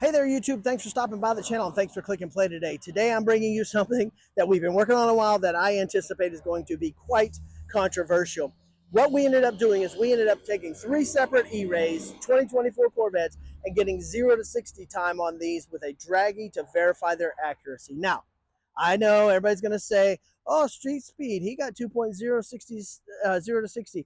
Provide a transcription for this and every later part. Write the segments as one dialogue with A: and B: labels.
A: Hey there, YouTube. Thanks for stopping by the channel and thanks for clicking play today. Today I'm bringing you something that we've been working on a while that I anticipate is going to be quite controversial. What we ended up doing is we ended up taking 3 separate E-Rays, 2024 Corvettes, and getting 0 to 60 time on these with a Dragy to verify their accuracy. Now, I know everybody's going to say, oh, street speed, he got 2.0 0 to 60.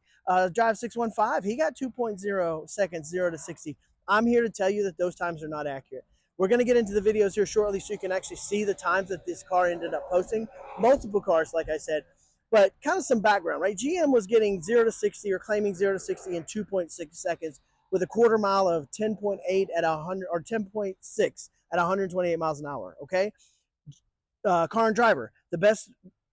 A: Drive 615, he got 2.0 seconds 0 to 60. I'm here to tell you that those times are not accurate. We're going to get into the videos here shortly so you can actually see the times that this car ended up posting. Multiple cars, like I said, but kind of some background, right? GM was getting 0 to 60 or claiming 0 to 60 in 2.6 seconds with a quarter mile of 10.8 at 100 or 10.6 at 128 miles an hour, okay? Car and Driver, the best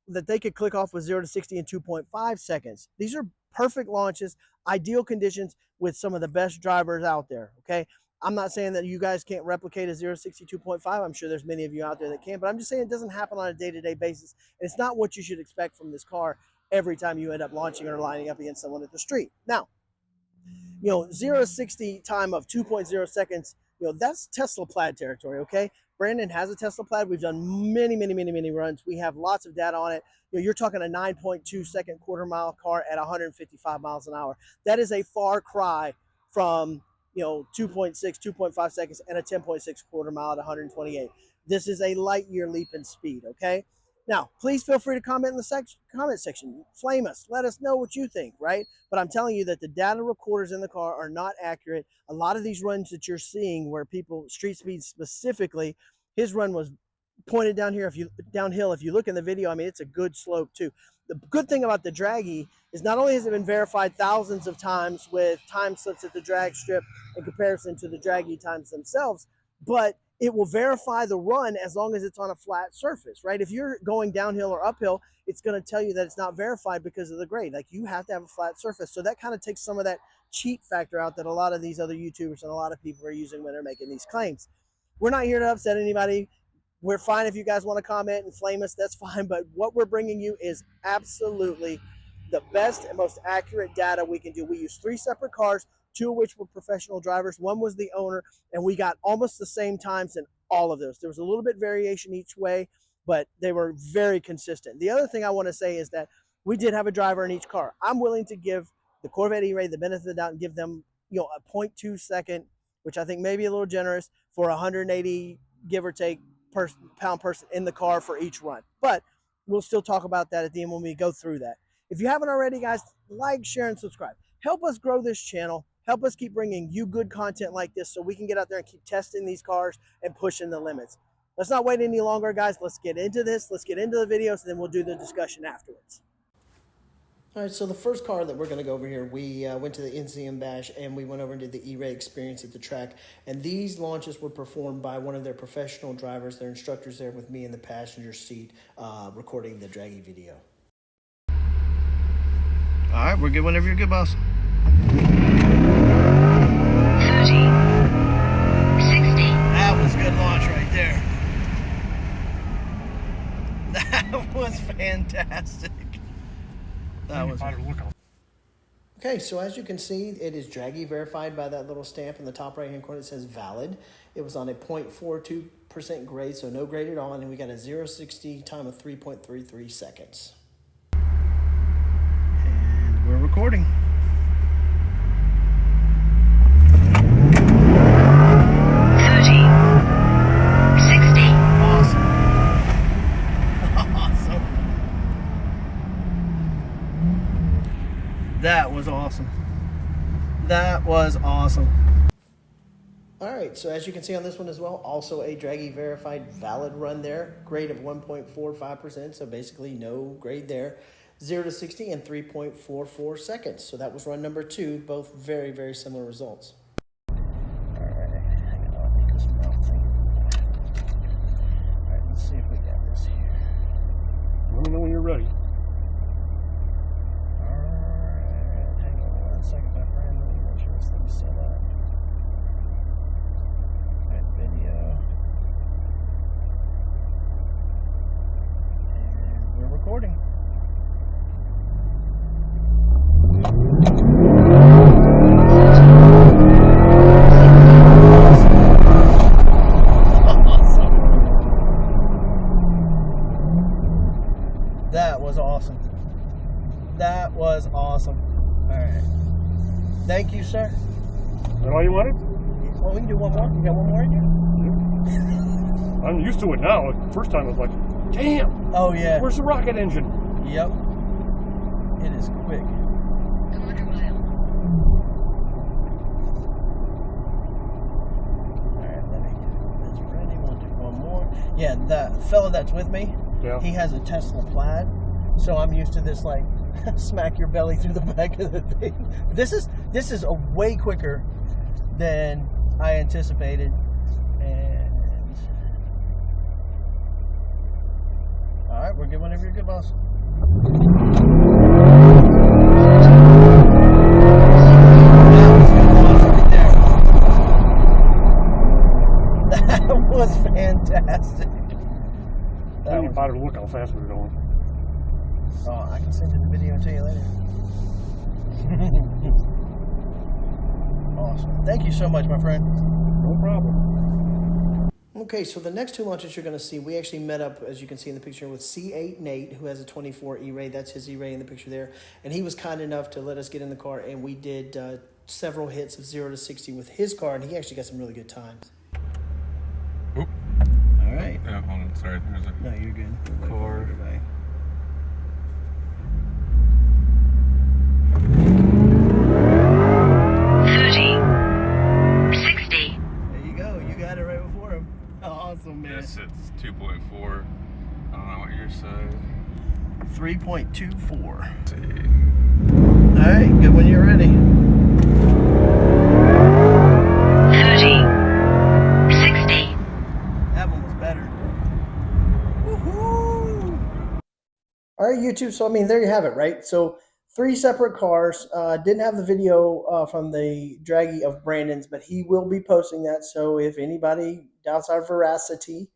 A: that they could click off was 0 to 60 in 2.5 seconds. These are perfect launches, ideal conditions with some of the best drivers out there, okay? I'm not saying that you guys can't replicate a 0 to 60 2.5. I'm sure there's many of you out there that can, but I'm just saying it doesn't happen on a day-to-day basis. And it's not what you should expect from this car every time you end up launching or lining up against someone at the street. Now, 0 to 60 time of 2.0 seconds, that's Tesla Plaid territory, okay? Brandon has a Tesla Plaid. We've done many runs. We have lots of data on it. You're talking a 9.2 second quarter mile car at 155 miles an hour. That is a far cry from 2.6, 2.5 seconds and a 10.6 quarter mile at 128. This is a light year leap in speed, okay? Now, please feel free to comment in the comment section. Flame us. Let us know what you think, right? But I'm telling you that the data recorders in the car are not accurate. A lot of these runs that you're seeing where people, street speed specifically, his run was pointed down here. Downhill, if you look in the video, I mean, it's a good slope too. The good thing about the Dragy is not only has it been verified thousands of times with time slips at the drag strip in comparison to the Dragy times themselves, but it will verify the run as long as it's on a flat surface, right? If you're going downhill or uphill, it's going to tell you that it's not verified because of the grade. Like, you have to have a flat surface. So that kind of takes some of that cheat factor out that a lot of these other YouTubers and a lot of people are using when they're making these claims. We're not here to upset anybody. We're fine if you guys want to comment and flame us, that's fine. But what we're bringing you is absolutely the best and most accurate data we can do. We use 3 separate cars, 2 of which were professional drivers. 1 was the owner, and we got almost the same times in all of those. There was a little bit variation each way, but they were very consistent. The other thing I want to say is that we did have a driver in each car. I'm willing to give the Corvette E-Ray the benefit of the doubt and give them, a 0.2 second, which I think may be a little generous, for 180, give or take, pound person in the car for each run. But we'll still talk about that at the end when we go through that. If you haven't already, guys, like, share, and subscribe. Help us grow this channel. Help us keep bringing you good content like this so we can get out there and keep testing these cars and pushing the limits. Let's not wait any longer, guys. Let's get into this. Let's get into the videos, and then we'll do the discussion afterwards. All right, so the first car that we're going to go over here, we went to the NCM Bash, and we went over and did the E-Ray experience at the track. And these launches were performed by one of their professional drivers, their instructors there with me in the passenger seat, recording the Dragy video. All right, we're good whenever you're good, boss.
B: 30, 60.
A: That was a good launch right there. That was fantastic. That was okay. So as you can see, it is Dragy verified by that little stamp in the top right hand corner that says valid. It was on a 0.42% grade, so no grade at all, and we got a 0 to 60 time of 3.33 seconds. And we're recording.
B: 30, 60.
A: Awesome. Awesome. That was awesome. That was awesome. All right, so as you can see on this one as well, also a Dragy verified valid run there. Grade of 1.45%, so basically no grade there. 0 to 60 in 3.44 seconds. So that was run number 2, both very similar results. All right, I think this melting. All right, let's see if we got this here.
C: Let me know when you're ready.
A: Alright, hang on 1 second, my friend. Let me make sure this thing's set up. Alright, video. And we're recording. Well, we can do one more. You got one more in you?
C: I'm used to it now. The first time I was like, damn.
A: Oh, yeah.
C: Where's the rocket engine?
A: Yep. It is quick.
B: Quarter mile.
A: All right, let me get this ready. We'll do one more. Yeah, the fella that's with me,
C: Yeah.
A: he has a Tesla Plaid, so I'm used to this, like, smack your belly through the back of the thing. This is a way quicker than I anticipated. And all right, we're good whenever you're good, boss. That was fantastic.
C: I didn't even bother to look how fast we were going.
A: Oh, I can send you the video and tell you later. Awesome. Thank you so much, my friend.
C: No problem.
A: Okay, so the next two launches you're going to see, we actually met up, as you can see in the picture, with C8 Nate, who has a 24 E-Ray. That's his E-Ray in the picture there. And he was kind enough to let us get in the car, and we did several hits of 0 to 60 with his car, and he actually got some really good times.
D: Oop.
A: All right.
D: Yeah, hold on. Sorry. There's a
A: No, you're good.
D: car.
A: Goodbye.
B: 60.
A: There you go. You got it right before him. Awesome, man.
D: Yes, it's 2.4. I don't know what yours said.
A: 3.24.
D: Let's see.
A: All right, good when you're ready.
B: 30. 60.
A: That one was better. Woohoo! All right, YouTube. So, I mean, there you have it, right? So, 3 separate cars. Didn't have the video from the Dragy of Brandon's, but he will be posting that. So, if anybody doubts our veracity,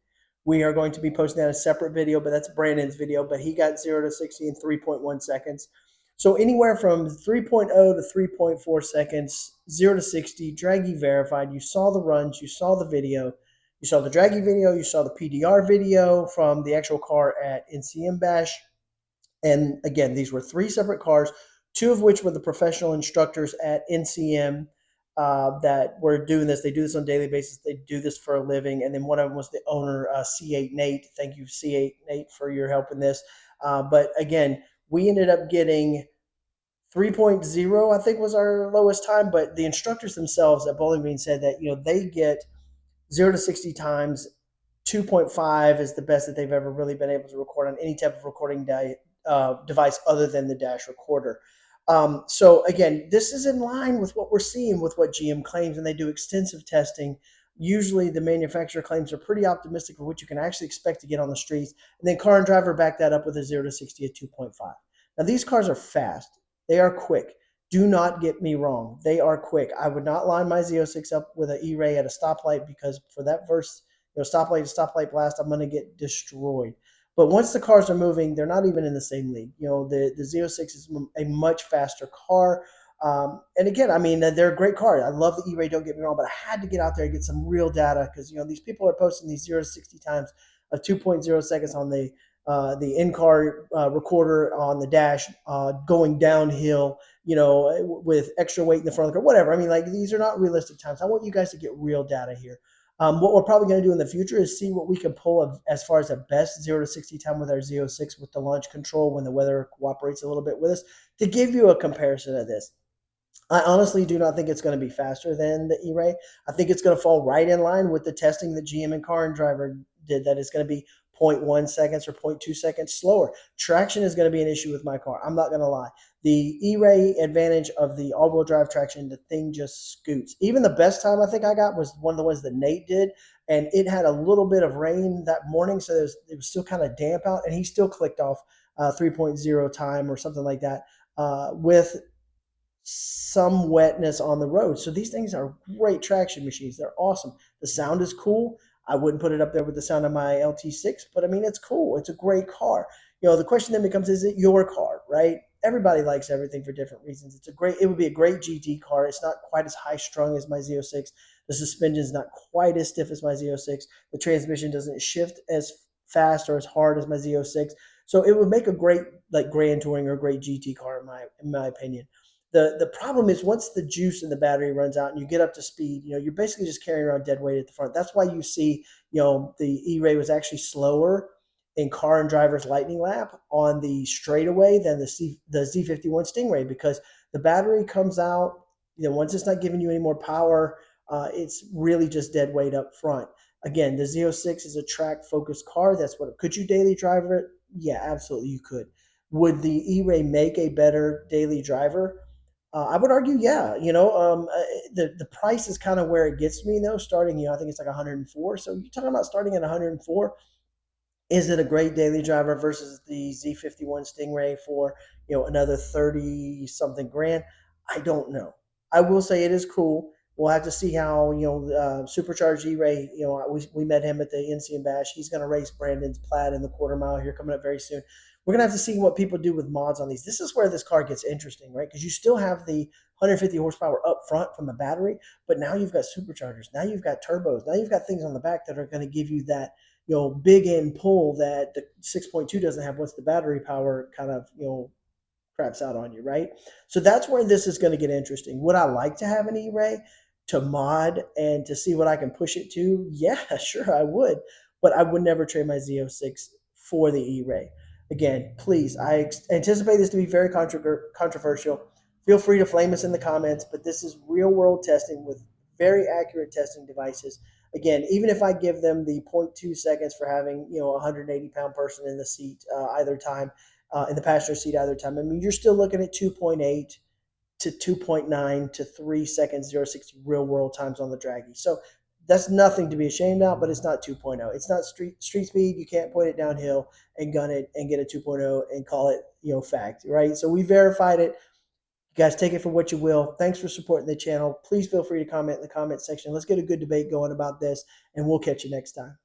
A: we are going to be posting that as a separate video, but that's Brandon's video. But he got 0 to 60 in 3.1 seconds. So, anywhere from 3.0 to 3.4 seconds, 0 to 60, Dragy verified. You saw the runs, you saw the video, you saw the Dragy video, you saw the PDR video from the actual car at NCM Bash. And again, these were 3 separate cars, 2 of which were the professional instructors at NCM that were doing this. They do this on a daily basis. They do this for a living. And then one of them was the owner, C8 Nate. Thank you, C8 Nate, for your help in this. But again, we ended up getting 3.0, I think, was our lowest time. But the instructors themselves at Bowling Green said that, they get 0 to 60 times. 2.5 is the best that they've ever really been able to record on any type of recording device other than the dash recorder. So again, this is in line with what we're seeing with what GM claims, and they do extensive testing. Usually the manufacturer claims are pretty optimistic for what you can actually expect to get on the streets. And then Car and Driver back that up with a 0 to 60 at 2.5. Now these cars are fast. They are quick. Do not get me wrong. They are quick. I would not line my Z06 up with an E-Ray at a stoplight, because for that first stoplight to stoplight blast, I'm going to get destroyed. But once the cars are moving, they're not even in the same league. The Z06 is a much faster car. And again, I mean, they're a great car. I love the E-Ray, don't get me wrong, but I had to get out there and get some real data, because, these people are posting these 0 to 60 times of 2.0 seconds on the in-car recorder on the dash, going downhill, with extra weight in the front of the car, whatever. I mean, like, these are not realistic times. I want you guys to get real data here. What we're probably going to do in the future is see what we can pull as far as the best 0 to 60 time with our Z06 with the launch control when the weather cooperates a little bit with us, to give you a comparison of this. I honestly do not think it's going to be faster than the E-Ray. I think it's going to fall right in line with the testing that GM and Car and Driver did, that it's going to be 0.1 seconds or 0.2 seconds slower. Traction is going to be an issue with my car. I'm not going to lie. The E-Ray advantage of the all-wheel drive traction, the thing just scoots. Even the best time I think I got was one of the ones that Nate did, and it had a little bit of rain that morning, so it was still kind of damp out, and he still clicked off 3.0 time or something like that with some wetness on the road. So these things are great traction machines. They're awesome. The sound is cool. I wouldn't put it up there with the sound of my LT6, but I mean, it's cool. It's a great car. The question then becomes, is it your car, right? Everybody likes everything for different reasons. It would be a great GT car. It's not quite as high strung as my Z06. The suspension is not quite as stiff as my Z06. The transmission doesn't shift as fast or as hard as my Z06. So it would make a great, like, Grand Touring or great GT car in my opinion. The problem is once the juice in the battery runs out and you get up to speed, you're basically just carrying around dead weight at the front. That's why you see, the E-Ray was actually slower in car and driver's lightning lap on the straightaway than the Z51 Stingray, because the battery comes out, once it's not giving you any more power, it's really just dead weight up front. Again, the Z06 is a track focused car. That's what, could you daily driver it? Yeah, absolutely you could. Would the E-Ray make a better daily driver? I would argue, yeah. The price is kind of where it gets me though. Starting, I think it's like 104. So you're talking about starting at 104. Is it a great daily driver versus the Z51 Stingray for another 30 something grand? I don't know. I will say it is cool. We'll have to see how supercharged E-Ray. We met him at the NC Bash. He's going to race Brandon's Plaid in the quarter mile here coming up very soon. We're going to have to see what people do with mods on these. This is where this car gets interesting, right? Because you still have the 150 horsepower up front from the battery, but now you've got superchargers. Now you've got turbos. Now you've got things on the back that are going to give you that big end pull that the 6.2 doesn't have once the battery power kind of, craps out on you, right? So that's where this is going to get interesting. Would I like to have an E-Ray to mod and to see what I can push it to? Yeah, sure I would, but I would never trade my Z06 for the E-Ray. Again, please, I anticipate this to be very controversial. Feel free to flame us in the comments, but this is real world testing with very accurate testing devices. Again, even if I give them the 0.2 seconds for having, a 180-pound person in the seat either time, in the passenger seat either time, I mean, you're still looking at 2.8 to 2.9 to 3 seconds, 0-60 real world times on the Dragy. So that's nothing to be ashamed of, but it's not 2.0. It's not street speed. You can't point it downhill and gun it and get a 2.0 and call it, fact, right? So we verified it. You guys take it for what you will. Thanks for supporting the channel. Please feel free to comment in the comment section. Let's get a good debate going about this, and we'll catch you next time.